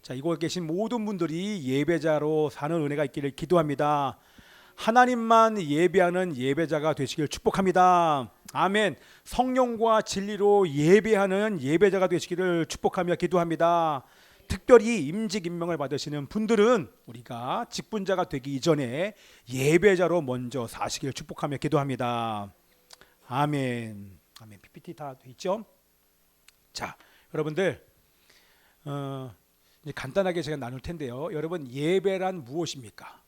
자, 이곳에 계신 모든 분들이 예배자로 사는 은혜가 있기를 기도합니다. 하나님만 예배하는 예배자가 되시길 축복합니다. 아멘. 성령과 진리로 예배하는 예배자가 되시기를 축복하며 기도합니다. 특별히 임직 임명을 받으시는 분들은 우리가 직분자가 되기 이전에 예배자로 먼저 사시길 축복하며 기도합니다. 아멘. 아멘. PPT 다 돼 있죠? 자, 여러분들 이제 간단하게 제가 나눌 텐데요. 여러분, 예배란 무엇입니까?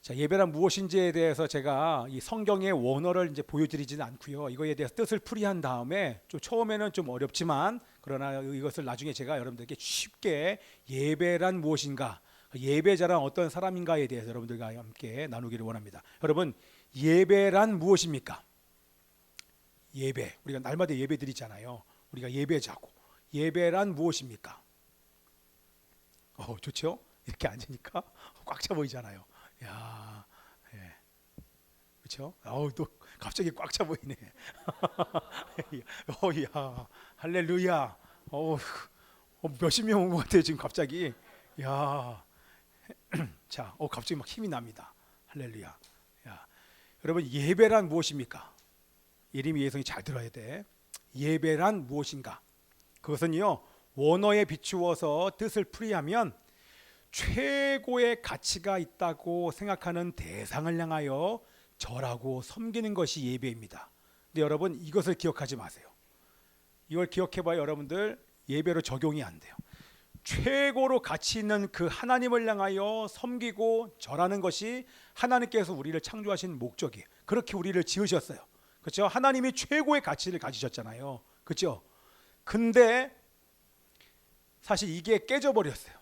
자, 예배란 무엇인지에 대해서 제가 이 성경의 원어를 이제 보여드리지는 않고요. 이거에 대해서 뜻을 풀이한 다음에 좀 처음에는 좀 어렵지만 그러나 이것을 나중에 제가 여러분들께 쉽게 예배란 무엇인가, 예배자란 어떤 사람인가에 대해서 여러분들과 함께 나누기를 원합니다. 여러분, 예배란 무엇입니까? 예배, 우리가 날마다 예배 드리잖아요. 우리가 예배자고, 예배란 무엇입니까? 좋죠? 이렇게 앉으니까 꽉 차 보이잖아요. 야, 예. 그렇죠? 또 갑자기 꽉 차 보이네. 야, 할렐루야. 몇십 명 온 것 같아요 지금 갑자기. 야, 자, 갑자기 막 힘이 납니다. 할렐루야. 야, 여러분, 예배란 무엇입니까? 예림이 예성이 잘 들어야 돼. 예배란 무엇인가? 그것은요, 원어에 비추어서 뜻을 풀이하면 최고의 가치가 있다고 생각하는 대상을 향하여 절하고 섬기는 것이 예배입니다. 근데 여러분, 이것을 기억하지 마세요. 이걸 기억해봐야 여러분들 예배로 적용이 안 돼요. 최고로 가치 있는 그 하나님을 향하여 섬기고 절하는 것이 하나님께서 우리를 창조하신 목적이에요. 그렇게 우리를 지으셨어요. 그렇죠? 하나님이 최고의 가치를 가지셨잖아요. 그렇죠? 근데 사실 이게 깨져버렸어요.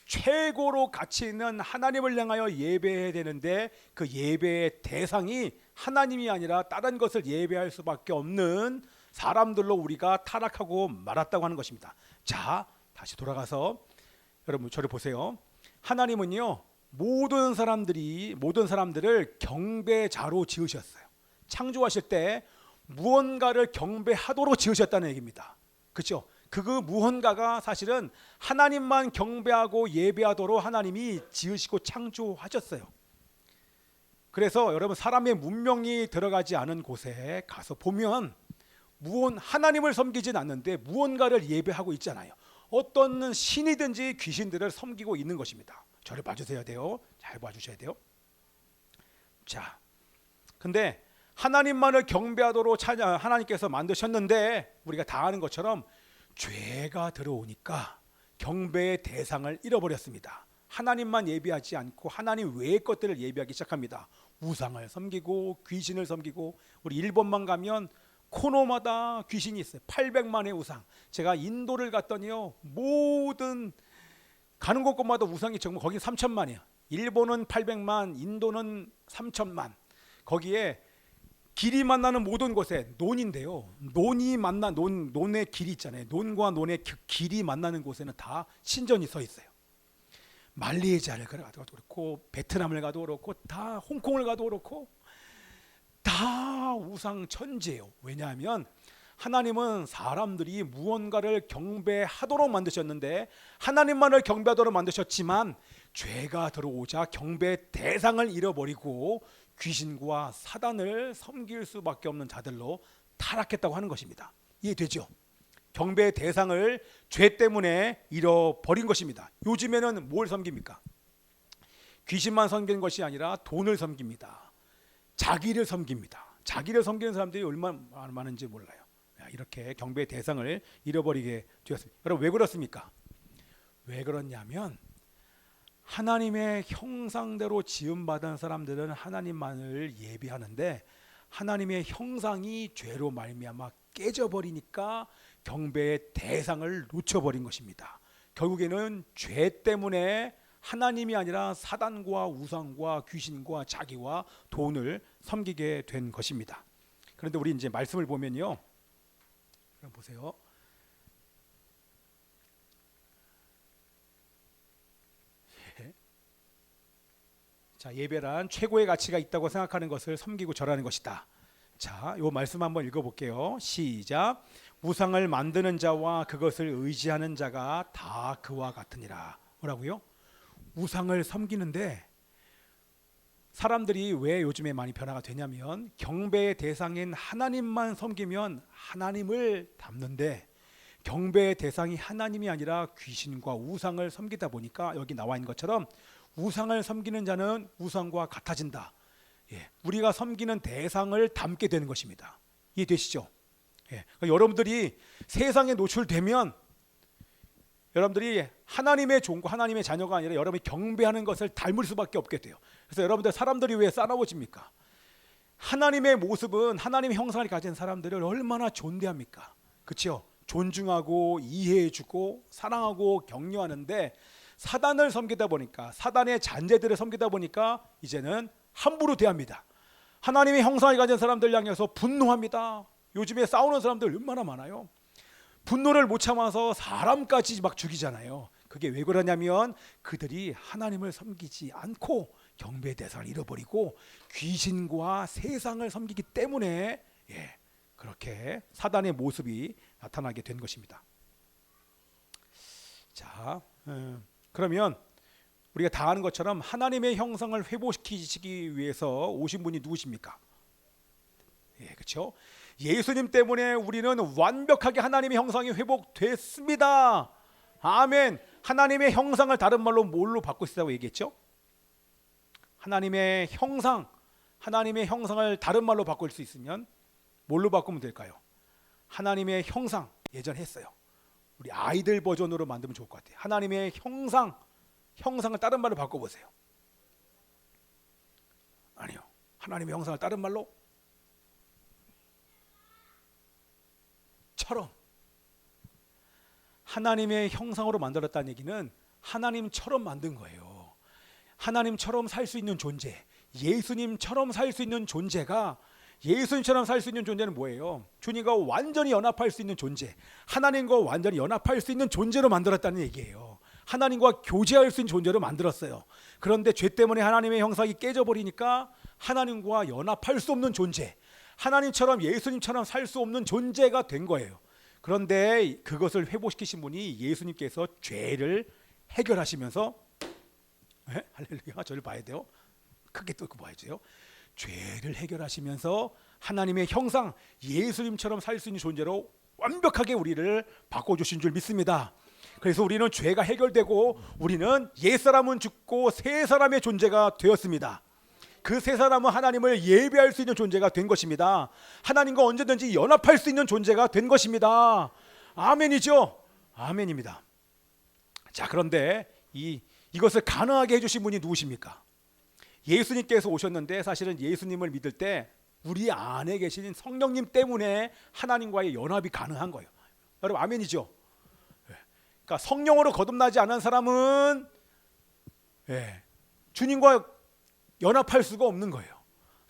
최고로 가치 있는 하나님을 향하여 예배해야 되는데 그 예배의 대상이 하나님이 아니라 다른 것을 예배할 수밖에 없는 사람들로 우리가 타락하고 말았다고 하는 것입니다. 자, 다시 돌아가서 여러분 저를 보세요. 하나님은요, 모든 사람들을 경배자로 지으셨어요. 창조하실 때 무언가를 경배하도록 지으셨다는 얘기입니다. 그렇죠? 그 무언가가 사실은 하나님만 경배하고 예배하도록 하나님이 지으시고 창조하셨어요. 그래서 여러분, 사람의 문명이 들어가지 않은 곳에 가서 보면 하나님을 섬기진 않는데 무언가를 예배하고 있잖아요. 어떤 신이든지 귀신들을 섬기고 있는 것입니다. 저를 봐주셔야 돼요. 잘 봐주셔야 돼요. 자, 근데 하나님만을 경배하도록 하나님께서 만드셨는데 우리가 다 아는 것처럼 죄가 들어오니까 경배의 대상을 잃어버렸습니다. 하나님만 예배하지 않고 하나님 외의 것들을 예배하기 시작합니다. 우상을 섬기고 귀신을 섬기고, 우리 일본만 가면 코너마다 귀신이 있어요. 800만의 우상. 제가 인도를 갔더니요, 모든 가는 곳곳마다 우상이 정말, 거기 3천만이에요. 일본은 800만, 인도는 3천만. 거기에 길이 만나는 모든 곳에 논인데요. 논의 길이 있잖아요. 논과 논의 길이 만나는 곳에는 다 신전이 서 있어요. 말레이시아를 가도 그렇고, 베트남을 가도 그렇고, 다 홍콩을 가도 그렇고, 다 우상 천지예요. 왜냐하면 하나님은 사람들이 무언가를 경배하도록 만드셨는데, 하나님만을 경배하도록 만드셨지만 죄가 들어오자 경배 대상을 잃어버리고 귀신과 사단을 섬길 수밖에 없는 자들로 타락했다고 하는 것입니다. 이해되죠? 경배의 대상을 죄 때문에 잃어버린 것입니다. 요즘에는 뭘 섬깁니까? 귀신만 섬기는 것이 아니라 돈을 섬깁니다. 자기를 섬깁니다. 자기를 섬기는 사람들이 얼마나 많은지 몰라요. 이렇게 경배의 대상을 잃어버리게 되었습니다. 여러분, 왜 그렇습니까? 왜 그렇냐면 하나님의 형상대로 지음받은 사람들은 하나님만을 예배하는데 하나님의 형상이 죄로 말미암아 깨져버리니까 경배의 대상을 놓쳐버린 것입니다. 결국에는 죄 때문에 하나님이 아니라 사단과 우상과 귀신과 자기와 돈을 섬기게 된 것입니다. 그런데 우리 이제 말씀을 보면요, 그럼 보세요. 자, 예배란 최고의 가치가 있다고 생각하는 것을 섬기고 절하는 것이다. 자, 요 말씀 한번 읽어볼게요. 시작. 우상을 만드는 자와 그것을 의지하는 자가 다 그와 같으니라. 뭐라고요? 우상을 섬기는데 사람들이 왜 요즘에 많이 변화가 되냐면 경배의 대상인 하나님만 섬기면 하나님을 닮는데 경배의 대상이 하나님이 아니라 귀신과 우상을 섬기다 보니까 여기 나와 있는 것처럼 우상을 섬기는 자는 우상과 같아진다. 예, 우리가 섬기는 대상을 닮게 되는 것입니다. 이해되시죠? 예, 그러니까 여러분들이 세상에 노출되면 여러분들이 하나님의 종과 하나님의 자녀가 아니라 여러분이 경배하는 것을 닮을 수밖에 없게 돼요. 그래서 여러분들 사람들이 왜 싸나워집니까? 하나님의 모습은 하나님의 형상을 가진 사람들을 얼마나 존대합니까? 그렇죠? 존중하고 이해해주고 사랑하고 격려하는데 사단을 섬기다 보니까 사단의 잔재들을 섬기다 보니까 이제는 함부로 대합니다. 하나님의 형상을 가진 사람들 향해서 분노합니다. 요즘에 싸우는 사람들 얼마나 많아요. 분노를 못 참아서 사람까지 막 죽이잖아요. 그게 왜 그러냐면 그들이 하나님을 섬기지 않고 경배의 대상을 잃어버리고 귀신과 세상을 섬기기 때문에 그렇게 사단의 모습이 나타나게 된 것입니다. 자, 그러면 우리가 다 아는 것처럼 하나님의 형상을 회복시키시기 위해서 오신 분이 누구십니까? 그렇죠? 예수님 때문에 우리는 완벽하게 하나님의 형상이 회복됐습니다. 아멘. 하나님의 형상을 다른 말로 뭘로 바꿀 수 있다고 얘기했죠? 하나님의 형상, 하나님의 형상을 다른 말로 바꿀 수 있으면 뭘로 바꾸면 될까요? 하나님의 형상, 예전 했어요. 우리 아이들 버전으로 만들면 좋을 것 같아요. 하나님의 형상, 형상을 다른 말로 바꿔보세요. 아니요. 하나님의 형상을 다른 말로 처럼. 하나님의 형상으로 만들었다는 얘기는 하나님처럼 만든 거예요. 하나님처럼 살 수 있는 존재, 예수님처럼 살 수 있는 존재가, 예수님처럼 살 수 있는 존재는 뭐예요? 주님과 완전히 연합할 수 있는 존재, 하나님과 완전히 연합할 수 있는 존재로 만들었다는 얘기예요. 하나님과 교제할 수 있는 존재로 만들었어요. 그런데 죄 때문에 하나님의 형상이 깨져버리니까 하나님과 연합할 수 없는 존재, 하나님처럼 예수님처럼 살 수 없는 존재가 된 거예요. 그런데 그것을 회복시키신 분이 예수님께서 죄를 해결하시면서, 할렐루야, 저를 봐야 돼요. 크게 또 봐야죠. 죄를 해결하시면서 하나님의 형상, 예수님처럼 살 수 있는 존재로 완벽하게 우리를 바꿔주신 줄 믿습니다. 그래서 우리는 죄가 해결되고 우리는 옛사람은 죽고 새 사람의 존재가 되었습니다. 그 새 사람은 하나님을 예배할 수 있는 존재가 된 것입니다. 하나님과 언제든지 연합할 수 있는 존재가 된 것입니다. 아멘이죠? 아멘입니다. 자, 그런데 이것을 가능하게 해주신 분이 누구십니까? 예수님께서 오셨는데 사실은 예수님을 믿을 때 우리 안에 계신 성령님 때문에 하나님과의 연합이 가능한 거예요. 여러분 아멘이죠? 그러니까 성령으로 거듭나지 않은 사람은 주님과 연합할 수가 없는 거예요.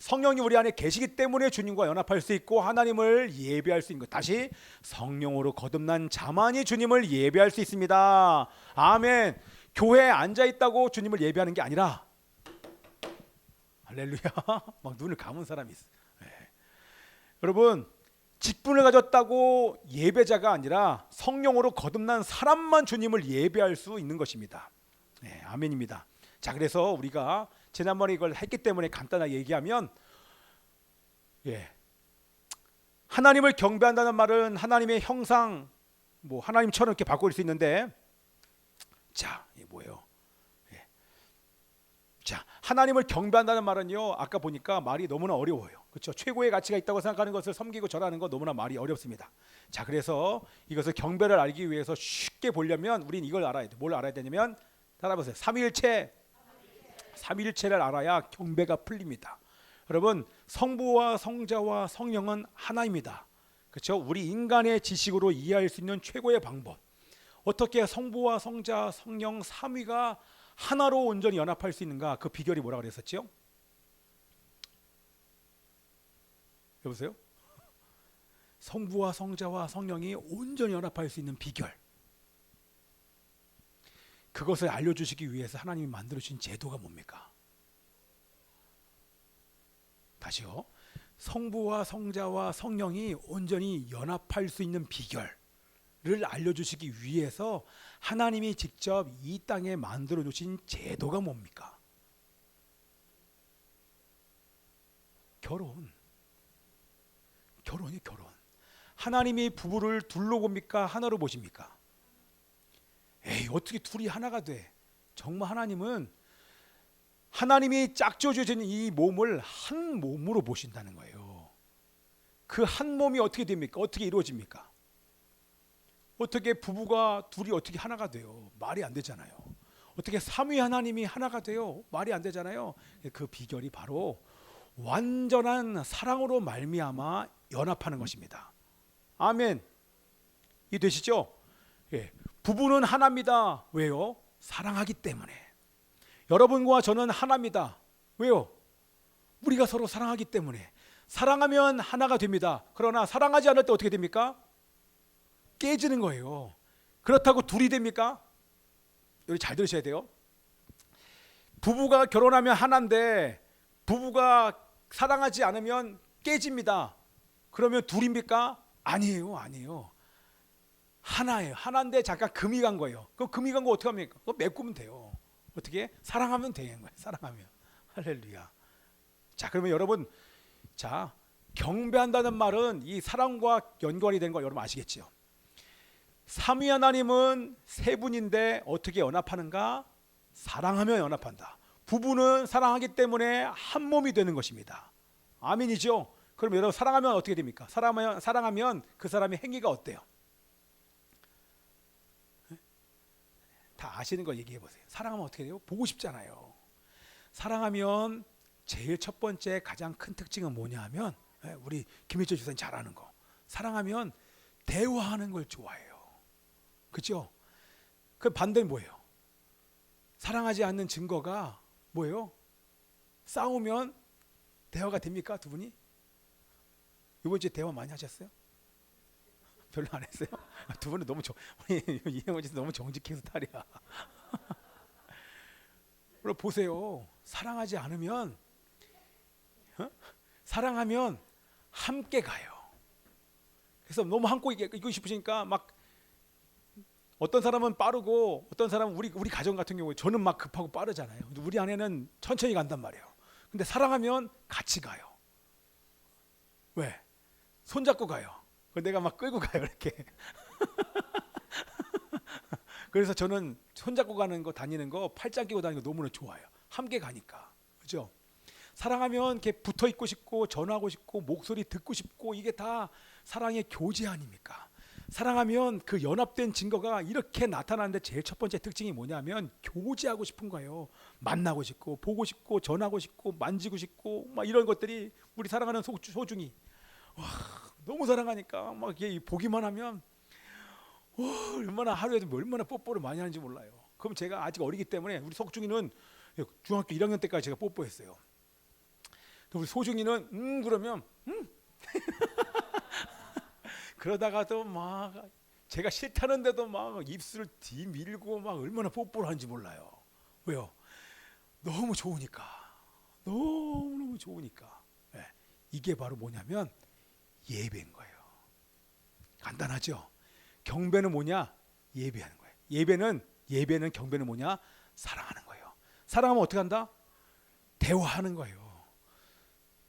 성령이 우리 안에 계시기 때문에 주님과 연합할 수 있고 하나님을 예배할 수 있는 것. 다시 성령으로 거듭난 자만이 주님을 예배할 수 있습니다. 아멘. 교회에 앉아 있다고 주님을 예배하는 게 아니라, 할렐루야, 막 눈을 감은 사람이 있어요. 여러분, 직분을 가졌다고 예배자가 아니라 성령으로 거듭난 사람만 주님을 예배할 수 있는 것입니다. 아멘입니다. 자, 그래서 우리가 지난번에 이걸 했기 때문에 간단하게 얘기하면, 하나님을 경배한다는 말은 하나님의 형상, 뭐 하나님처럼 이렇게 바꿀 수 있는데, 자, 이게 뭐예요? 자, 하나님을 경배한다는 말은요, 아까 보니까 말이 너무나 어려워요. 그렇죠? 최고의 가치가 있다고 생각하는 것을 섬기고 절하는 건 너무나 말이 어렵습니다. 자, 그래서 이것을 경배를 알기 위해서 쉽게 보려면 우린 이걸 알아야 돼. 뭘 알아야 되냐면, 따라보세요. 삼위일체를 알아야 경배가 풀립니다. 여러분, 성부와 성자와 성령은 하나입니다. 그렇죠? 우리 인간의 지식으로 이해할 수 있는 최고의 방법. 어떻게 성부와 성자, 성령 삼위가 하나로 온전히 연합할 수 있는가? 그 비결이 뭐라고 그랬었죠? 여보세요? 성부와 성자와 성령이 온전히 연합할 수 있는 비결. 그것을 알려주시기 위해서 하나님이 만들어주신 제도가 뭡니까? 다시요. 성부와 성자와 성령이 온전히 연합할 수 있는 비결을 알려주시기 위해서 하나님이 직접 이 땅에 만들어 주신 제도가 뭡니까? 결혼. 결혼이 결혼. 하나님이 부부를 둘로 봅니까? 하나로 보십니까? 에이, 어떻게 둘이 하나가 돼? 정말 하나님이 짝지어 주신 이 몸을 한 몸으로 보신다는 거예요. 그 한 몸이 어떻게 됩니까? 어떻게 이루어집니까? 어떻게 부부가 둘이 어떻게 하나가 돼요? 말이 안 되잖아요. 어떻게 삼위 하나님이 하나가 돼요? 말이 안 되잖아요. 그 비결이 바로 완전한 사랑으로 말미암아 연합하는 것입니다. 아멘. 이해되시죠? 예. 부부는 하나입니다. 왜요? 사랑하기 때문에. 여러분과 저는 하나입니다. 왜요? 우리가 서로 사랑하기 때문에. 사랑하면 하나가 됩니다. 그러나 사랑하지 않을 때 어떻게 됩니까? 깨지는 거예요. 그렇다고 둘이 됩니까? 여기 잘 들으셔야 돼요. 부부가 결혼하면 하나인데 부부가 사랑하지 않으면 깨집니다. 그러면 둘입니까? 아니에요. 아니에요. 하나예요. 하나인데 잠깐 금이 간 거예요. 그 금이 간 거 어떻게 합니까? 그거 메꾸면 돼요. 어떻게? 사랑하면 되는 거예요. 사랑하면. 할렐루야. 자, 그러면 여러분, 자, 경배한다는 말은 이 사랑과 연관이 되는 거 여러분 아시겠죠? 삼위 하나님은 세 분인데 어떻게 연합하는가? 사랑하면 연합한다. 부부는 사랑하기 때문에 한 몸이 되는 것입니다. 아멘이죠? 그럼 여러분 사랑하면 어떻게 됩니까? 사랑하면 그 사람의 행위가 어때요? 다 아시는 거 얘기해 보세요. 사랑하면 어떻게 돼요? 보고 싶잖아요. 사랑하면 제일 첫 번째 가장 큰 특징은 뭐냐 하면 우리 김일철 주사님 잘 아는 거. 사랑하면 대화하는 걸 좋아해요. 그렇죠? 그 반대는 뭐예요? 사랑하지 않는 증거가 뭐예요? 싸우면 대화가 됩니까? 두 분이? 이번 주에 대화 많이 하셨어요? 별로 안 했어요? 두 분은 너무 우리 이영원 씨 너무 정직해서 탈이야. 그럼 보세요. 사랑하지 않으면 사랑하면 함께 가요. 그래서 너무 함께 있고 싶으시니까 막 어떤 사람은 빠르고 어떤 사람은 우리 가정 같은 경우에 저는 막 급하고 빠르잖아요. 우리 아내는 천천히 간단 말이에요. 근데 사랑하면 같이 가요. 왜? 손잡고 가요. 내가 막 끌고 가요 이렇게. 그래서 저는 손잡고 가는 거 다니는 거 팔짱 끼고 다니는 거 너무나 좋아요. 함께 가니까. 그죠? 사랑하면 이렇게 붙어 있고 싶고 전화하고 싶고 목소리 듣고 싶고 이게 다 사랑의 교제 아닙니까? 사랑하면 그 연합된 증거가 이렇게 나타나는데 제일 첫 번째 특징이 뭐냐면 교제하고 싶은 거예요. 만나고 싶고 보고 싶고 전하고 싶고 만지고 싶고 막 이런 것들이 우리 사랑하는 소중이. 와, 너무 사랑하니까 막 보기만 하면 얼마나 하루에도 얼마나 뽀뽀를 많이 하는지 몰라요. 그럼 제가 아직 어리기 때문에 우리 석중이는 중학교 1학년 때까지 제가 뽀뽀했어요. 우리 소중이는 그러면 그러다가도 막 제가 싫다는데도 막 입술을 뒤밀고 막 얼마나 뽀뽀를 하는지 몰라요. 왜요? 너무 좋으니까. 너무 좋으니까. 네. 이게 바로 뭐냐면 예배인 거예요. 간단하죠? 경배는 뭐냐? 예배하는 거예요. 예배는 경배는 뭐냐? 사랑하는 거예요. 사랑하면 어떻게 한다? 대화하는 거예요.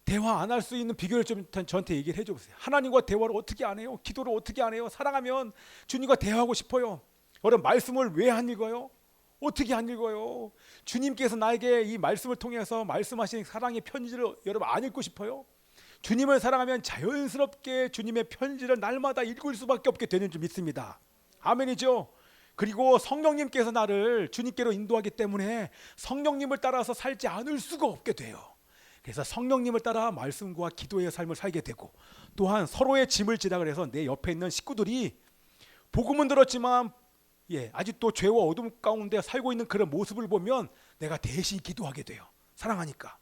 대화 안 할 수 있는 비결을 좀 저한테 얘기를 해줘 보세요. 하나님과 대화를 어떻게 안 해요? 기도를 어떻게 안 해요? 사랑하면 주님과 대화하고 싶어요. 여러분 말씀을 왜 안 읽어요? 어떻게 안 읽어요? 주님께서 나에게 이 말씀을 통해서 말씀하신 사랑의 편지를 여러분 안 읽고 싶어요? 주님을 사랑하면 자연스럽게 주님의 편지를 날마다 읽을 수밖에 없게 되는 줄 믿습니다. 아멘이죠? 그리고 성령님께서 나를 주님께로 인도하기 때문에 성령님을 따라서 살지 않을 수가 없게 돼요. 그래서 성령님을 따라 말씀과 기도의 삶을 살게 되고 또한 서로의 짐을 지라 그래서 내 옆에 있는 식구들이 복음은 들었지만 아직도 죄와 어둠 가운데 살고 있는 그런 모습을 보면 내가 대신 기도하게 돼요. 사랑하니까.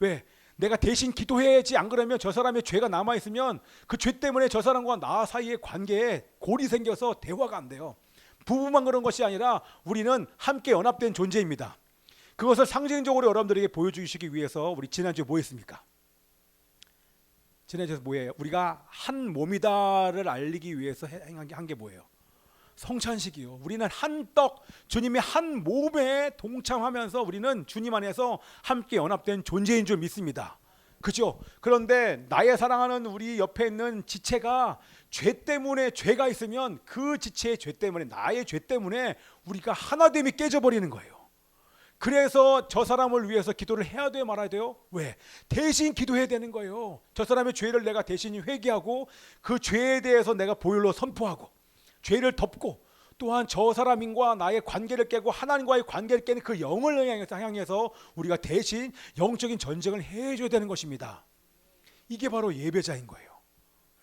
왜? 내가 대신 기도해야지. 안 그러면 저 사람의 죄가 남아있으면 그 죄 때문에 저 사람과 나 사이의 관계에 골이 생겨서 대화가 안 돼요. 부부만 그런 것이 아니라 우리는 함께 연합된 존재입니다. 그것을 상징적으로 여러분들에게 보여주시기 위해서 우리 지난주에 뭐 했습니까? 지난주에서 뭐예요? 우리가 한 몸이다를 알리기 위해서 한 게 뭐예요? 성찬식이요. 우리는 한 떡, 주님의 한 몸에 동참하면서 우리는 주님 안에서 함께 연합된 존재인 줄 믿습니다. 그죠? 그런데 나의 사랑하는 우리 옆에 있는 지체가 죄 때문에 죄가 있으면 그 지체의 죄 때문에, 나의 죄 때문에 우리가 하나됨이 깨져버리는 거예요. 그래서 저 사람을 위해서 기도를 해야 돼요, 말아야 돼요? 왜? 대신 기도해야 되는 거예요. 저 사람의 죄를 내가 대신 회개하고 그 죄에 대해서 내가 보혈로 선포하고 죄를 덮고, 또한 저 사람과 나의 관계를 깨고 하나님과의 관계를 깨는 그 영을 향해서 우리가 대신 영적인 전쟁을 해줘야 되는 것입니다. 이게 바로 예배자인 거예요.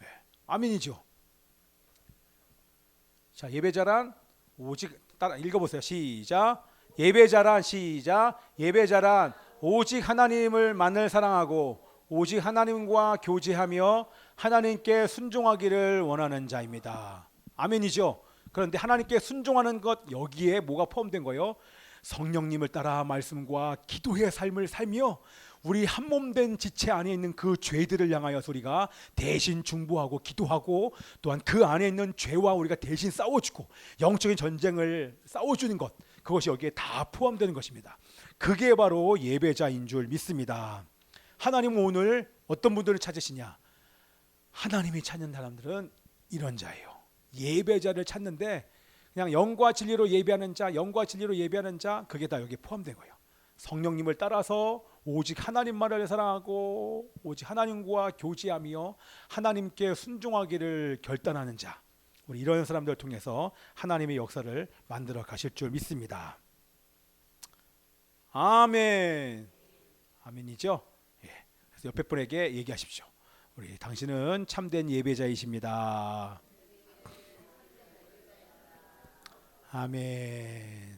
네. 아멘이죠. 자, 예배자란 오직, 따라 읽어보세요. 시작. 예배자란, 시작. 예배자란 오직 하나님을만을 사랑하고 오직 하나님과 교제하며 하나님께 순종하기를 원하는 자입니다. 아멘이죠. 그런데 하나님께 순종하는 것, 여기에 뭐가 포함된 거예요? 성령님을 따라 말씀과 기도의 삶을 살며 우리 한 몸 된 지체 안에 있는 그 죄들을 향하여 우리가 대신 중보하고 기도하고, 또한 그 안에 있는 죄와 우리가 대신 싸워주고 영적인 전쟁을 싸워주는 것, 그것이 여기에 다 포함되는 것입니다. 그게 바로 예배자인 줄 믿습니다. 하나님은 오늘 어떤 분들을 찾으시냐? 하나님이 찾는 사람들은 이런 자예요. 예배자를 찾는데, 그냥 영과 진리로 예배하는 자, 영과 진리로 예배하는 자, 그게 다 여기에 포함된 거예요. 성령님을 따라서 오직 하나님만을 사랑하고 오직 하나님과 교제하며 하나님께 순종하기를 결단하는 자, 우리 이런 사람들을 통해서 하나님의 역사를 만들어 가실 줄 믿습니다. 아멘. 아멘이죠? 예. 그래서 옆에 분에게 얘기하십시오. 우리 당신은 참된 예배자이십니다. 아멘.